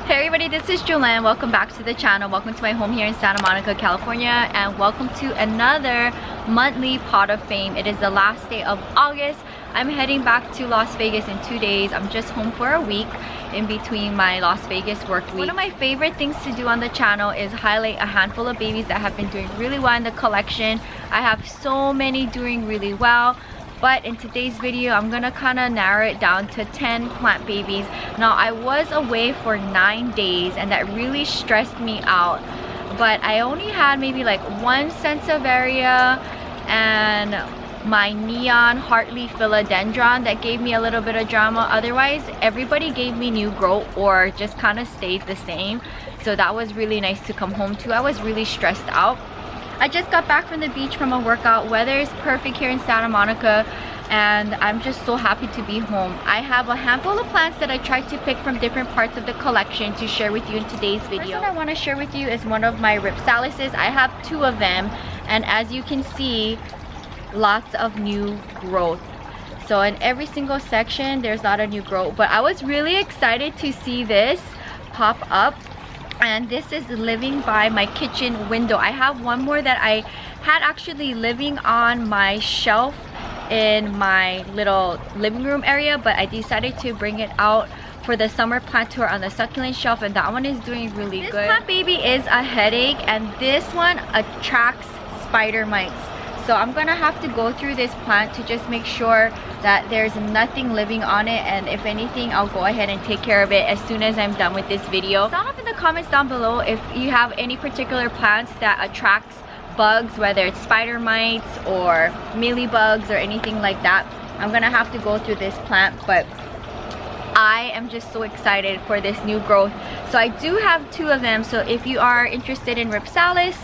Hey everybody, this is Jewelyn. Welcome back to the channel. Welcome to my home here in Santa Monica, California, and welcome to another monthly pot of fame. It is the last day of August. I'm heading back to Las Vegas in 2 days. I'm just home for a week in between my Las Vegas work week. One of my favorite things to do on the channel is highlight a handful of babies that have been doing really well in the collection. I have so many doing really well. But in today's video, I'm gonna kind of narrow it down to 10 plant babies. Now, I was away for 9 days and that really stressed me out. But I only had maybe like one Sansevieria and my neon heartleaf Philodendron that gave me a little bit of drama. Otherwise, everybody gave me new growth or just kind of stayed the same. So that was really nice to come home to. I was really stressed out. I just got back from the beach from a workout. Weather is perfect here in Santa Monica and I'm just so happy to be home. I have a handful of plants that I tried to pick from different parts of the collection to share with you in today's video. First one I want to share with you is one of my Rhipsalises. I have 2 of them and as you can see, lots of new growth. So in every single section there's a lot of new growth, but I was really excited to see this pop up. And this is living by my kitchen window. I have one more that I had actually living on my shelf in my little living room area, but I decided to bring it out for the summer plant tour on the succulent shelf, and that one is doing really good. This plant baby is a headache and this one attracts spider mites. So I'm gonna have to go through this plant to just make sure that there's nothing living on it, and if anything, I'll go ahead and take care of it as soon as I'm done with this video. Sound off in the comments down below if you have any particular plants that attracts bugs, whether it's spider mites or mealybugs or anything like that. I'm gonna have to go through this plant, but I am just so excited for this new growth. So I do have 2 of them, so if you are interested in Rhipsalis,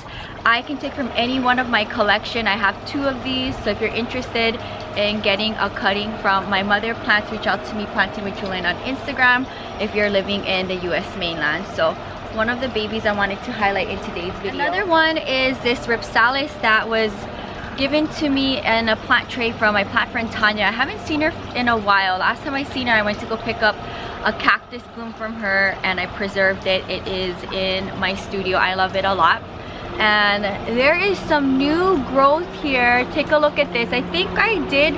I can take from any one of my collection. I have 2 of these, so if you're interested in getting a cutting from my mother plants, reach out to me, Planting with Jewelyn on Instagram if you're living in the US mainland. So one of the babies I wanted to highlight in today's video. Another one is this Rhipsalis that was given to me in a plant tray from my plant friend Tanya. I haven't seen her in a while. Last time I seen her, I went to go pick up a cactus bloom from her and I preserved it. It is in my studio. I love it a lot. And there is some new growth here. Take a look at this. I think I did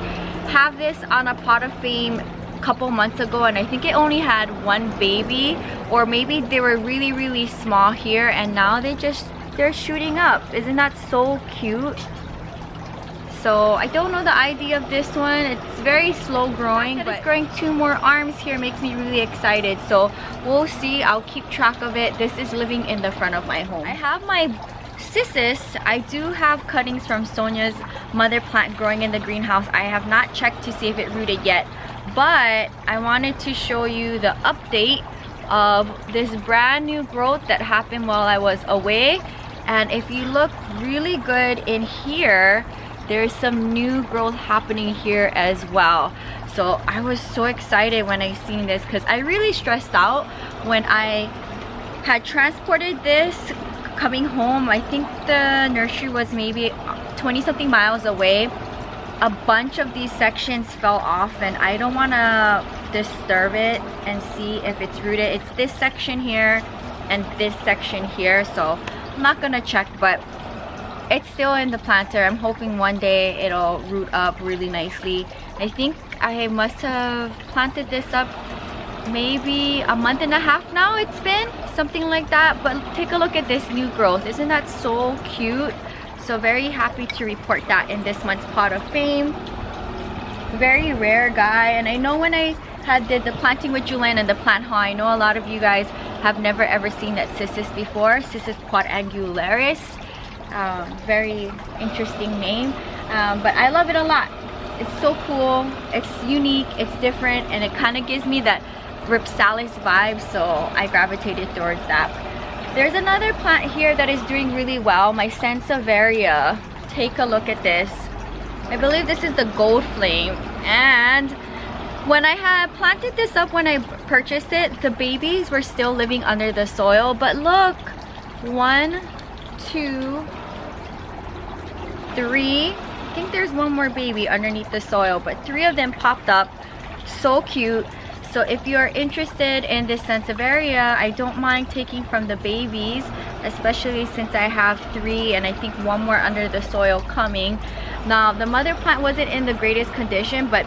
have this on a pot of fame a couple months ago and I think it only had 1 baby, or maybe they were really small here and now they're shooting up. Isn't that so cute? So I don't know the idea of this one. It's very slow growing, but it's growing 2 more arms here makes me really excited. So we'll see. I'll keep track of it. This is living in the front of my home. I have my Cissus. I do have cuttings from Sonia's mother plant growing in the greenhouse. I have not checked to see if it rooted yet, but I wanted to show you the update of this brand new growth that happened while I was away. And if you look really good in here, there's some new growth happening here as well. So I was so excited when I seen this because I really stressed out when I had transported this coming home. I think the nursery was maybe 20 something miles away. A bunch of these sections fell off and I don't want to disturb it and see if it's rooted. It's this section here and this section here, so I'm not gonna check, but it's still in the planter. I'm hoping one day it'll root up really nicely. I think I must have planted this up maybe a month and a half now. It's been something like that, but take a look at this new growth. Isn't that so cute? So very happy to report that in this month's pot of fame. Very rare guy, and I know when I did the Planting with Jewelyn and the plant haul, I know a lot of you guys have never ever seen that Cissus before. Cissus quadrangularis. Very interesting name, but I love it a lot. It's so cool, it's unique, it's different, and it kind of gives me that Rhipsalis vibe, so I gravitated towards that. There's another plant here that is doing really well, my Sansevieria. Take a look at this. I believe this is the gold flame, and when I had planted this up when I purchased it, the babies were still living under the soil, but look, 1, 2, 3, I think there's one more baby underneath the soil, but 3 of them popped up. So cute. So if you're interested in this Sansevieria, I don't mind taking from the babies, especially since I have 3 and I think 1 more under the soil coming. Now the mother plant wasn't in the greatest condition, but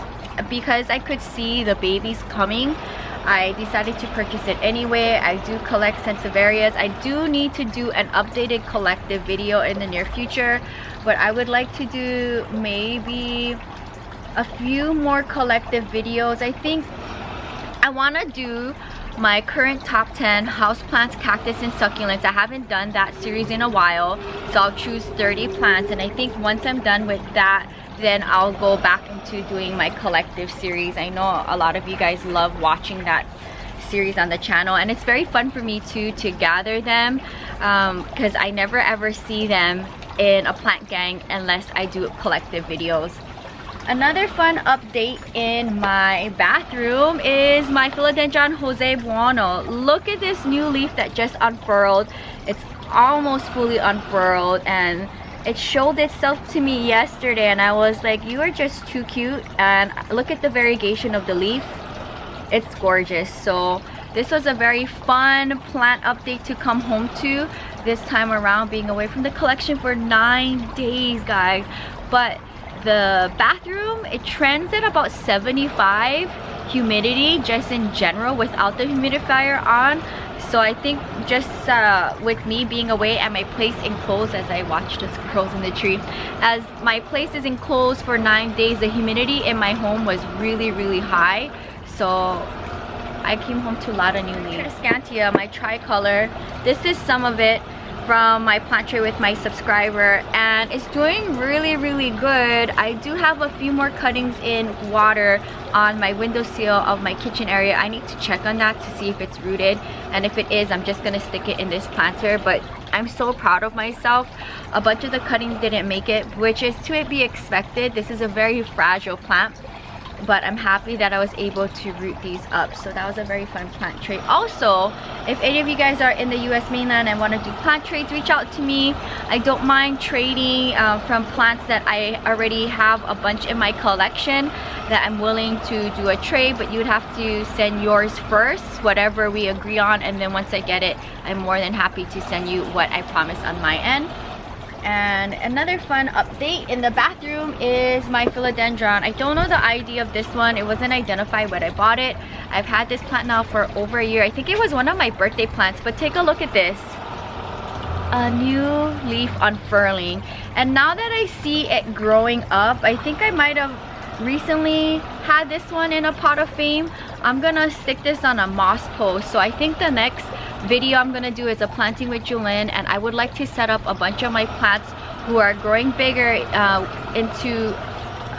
because I could see the babies coming, I decided to purchase it anyway. I do collect Sansevierias. I do need to do an updated collective video in the near future, but I would like to do maybe a few more collective videos. I think I want to do my current top 10 houseplants, cactus, and succulents. I haven't done that series in a while, so I'll choose 30 plants, and I think once I'm done with that, then I'll go back into doing my collective series. I know a lot of you guys love watching that series on the channel, and it's very fun for me too to gather them, because I never ever see them in a plant gang unless I do collective videos. Another fun update in my bathroom is my Philodendron Jose Buono. Look at this new leaf that just unfurled. It's almost fully unfurled, and it showed itself to me yesterday, and I was like, you are just too cute. And look at the variegation of the leaf. It's gorgeous. So this was a very fun plant update to come home to this time around, being away from the collection for 9 days, guys. But the bathroom, it trends at about 75 humidity just in general without the humidifier on. So I think just with me being away and my place enclosed, as I watch the squirrels in the tree, as my place is enclosed for 9 days, the humidity in my home was really high. So I came home to a lot of new leaves. Scantia, my tricolor, this is some of it from my plant tray with my subscriber, and it's doing really good. I do have a few more cuttings in water on my windowsill of my kitchen area. I need to check on that to see if it's rooted, and if it is, I'm just gonna stick it in this planter. But I'm so proud of myself. A bunch of the cuttings didn't make it, which is to be expected. This is a very fragile plant, but I'm happy that I was able to root these up. So that was a very fun plant trade. Also, if any of you guys are in the US mainland and want to do plant trades, reach out to me. I don't mind trading from plants that I already have a bunch in my collection that I'm willing to do a trade, but you would have to send yours first, whatever we agree on, and then once I get it, I'm more than happy to send you what I promised on my end. And another fun update in the bathroom is my Philodendron. I don't know the ID of this one. It wasn't identified when I bought it. I've had this plant now for over a year. I think it was one of my birthday plants, but take a look at this. A new leaf unfurling. And now that I see it growing up, I think I might have recently had this one in a pot of fame. I'm gonna stick this on a moss post. So I think the next video I'm gonna do is a planting with Jewelyn, and I would like to set up a bunch of my plants who are growing bigger into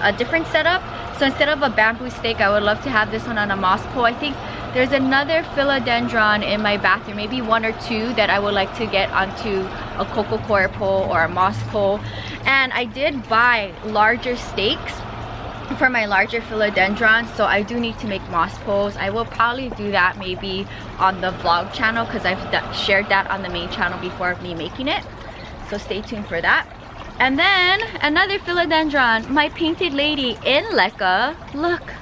a different setup. So instead of a bamboo stake, I would love to have this one on a moss pole. I think there's another Philodendron in my bathroom, maybe 1 or 2, that I would like to get onto a coco coir pole or a moss pole. And I did buy larger stakes for my larger Philodendron, so I do need to make moss poles. I will probably do that maybe on the vlog channel, because I've shared that on the main channel before of me making it, so stay tuned for that. And then another Philodendron, my painted lady in Leca. Look,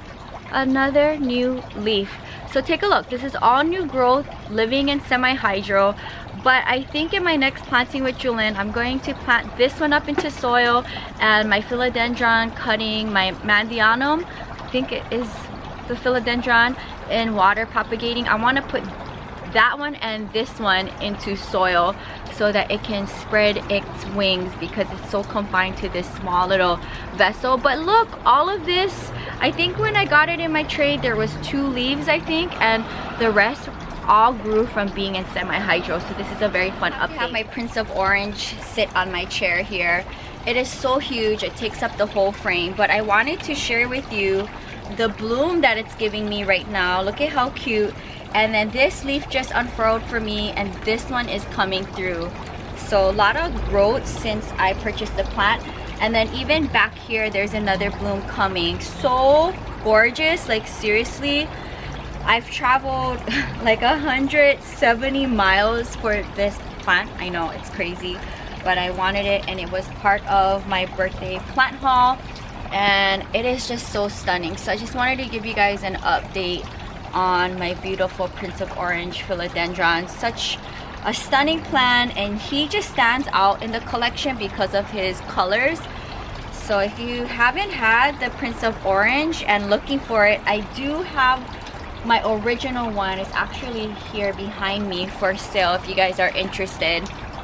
another new leaf. So take a look. This is all new growth, living in semi-hydro. But I think in my next planting with Jewelyn, I'm going to plant this one up into soil, and my Philodendron cutting, my Mandianum, I think it is the Philodendron, in water propagating. I want to put that one and this one into soil so that it can spread its wings, because it's so confined to this small little vessel. But look, all of this, I think when I got it in my tray, there was 2 leaves, I think, and the rest all grew from being in semi-hydro. So this is a very fun update. I have my Prince of Orange sit on my chair here. It is so huge, it takes up the whole frame, but I wanted to share with you the bloom that it's giving me right now. Look at how cute. And then this leaf just unfurled for me, and this one is coming through. So a lot of growth since I purchased the plant. And then even back here, there's another bloom coming. So gorgeous, like seriously. I've traveled like 170 miles for this plant. I know, it's crazy, but I wanted it, and it was part of my birthday plant haul, and it is just so stunning. So I just wanted to give you guys an update on my beautiful Prince of Orange Philodendron. Such a stunning plant, and he just stands out in the collection because of his colors. So if you haven't had the Prince of Orange and looking for it, I do have my original one. It's actually here behind me for sale if you guys are interested.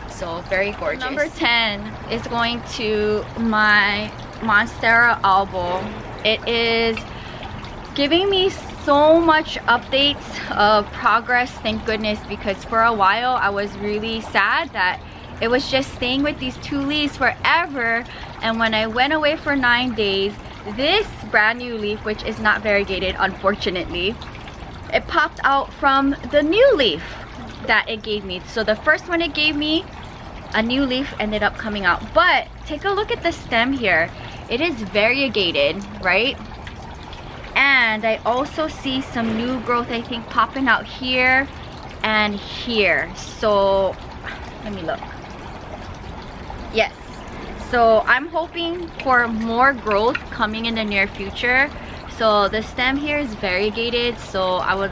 So very gorgeous. Number 10 is going to my Monstera albo. It is giving me so much updates of progress, thank goodness, because for a while I was really sad that it was just staying with these 2 leaves forever. And when I went away for 9 days, this brand new leaf, which is not variegated unfortunately, it popped out from the new leaf that it gave me. So the first one it gave me, a new leaf ended up coming out. But take a look at the stem here. It is variegated, right? And I also see some new growth, I think, popping out here and here. So let me look. Yes, so I'm hoping for more growth coming in the near future. So the stem here is variegated, so I would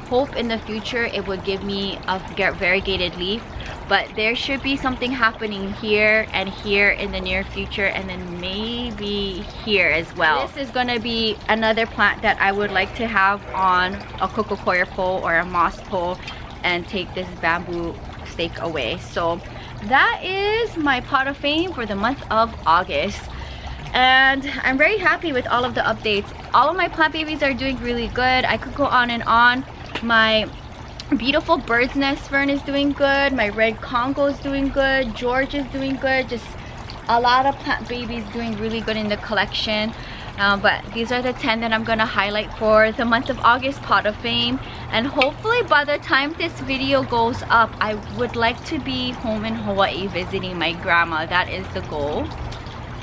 hope in the future it would give me a variegated leaf. But there should be something happening here and here in the near future, and then maybe here as well. This is gonna be another plant that I would like to have on a coco coir pole or a moss pole and take this bamboo stake away. So that is my pot of fame for the month of August. And I'm very happy with all of the updates. All of my plant babies are doing really good. I could go on and on. My beautiful bird's nest fern is doing good. My red Congo is doing good. George is doing good. Just a lot of plant babies doing really good in the collection. But these are the 10 that I'm gonna highlight for the month of August pot of fame. And hopefully by the time this video goes up, I would like to be home in Hawaii visiting my grandma. That is the goal.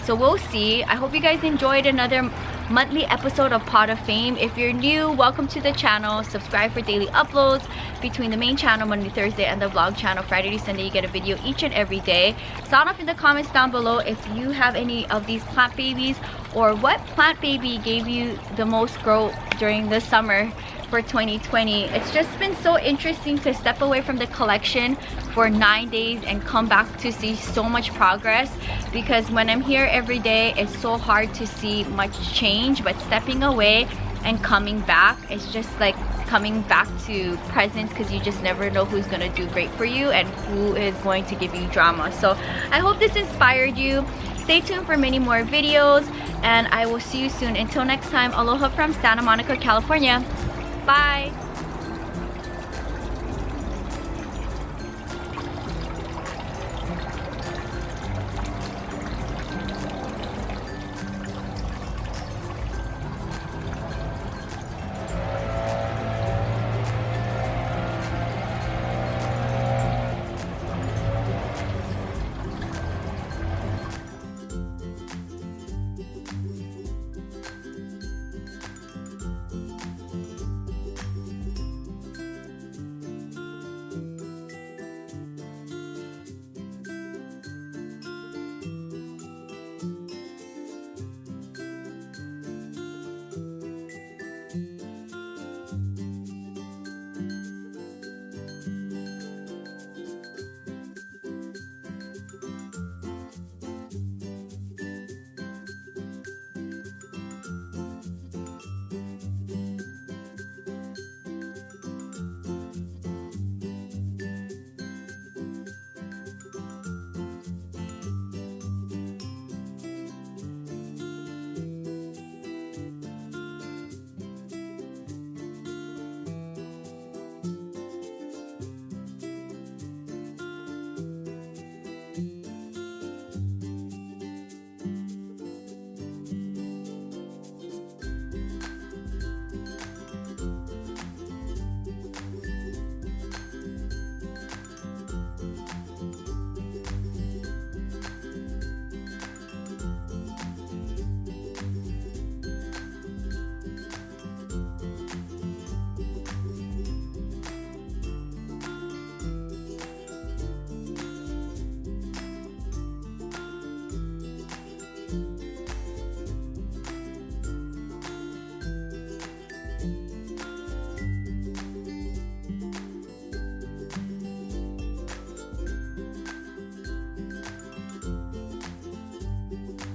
So we'll see. I hope you guys enjoyed another monthly episode of Pot of Fame. If you're new, welcome to the channel. Subscribe for daily uploads between the main channel Monday, Thursday, and the vlog channel Friday to Sunday. You get a video each and every day. Sound off in the comments down below if you have any of these plant babies, or what plant baby gave you the most growth during the summer for 2020. It's just been so interesting to step away from the collection for 9 days and come back to see so much progress, because when I'm here every day it's so hard to see much change, but stepping away and coming back, it's just like coming back to presence, because you just never know who's gonna do great for you and who is going to give you drama. So I hope this inspired you. Stay tuned for many more videos, and I will see you soon. Until next time, aloha from Santa Monica, California. Bye.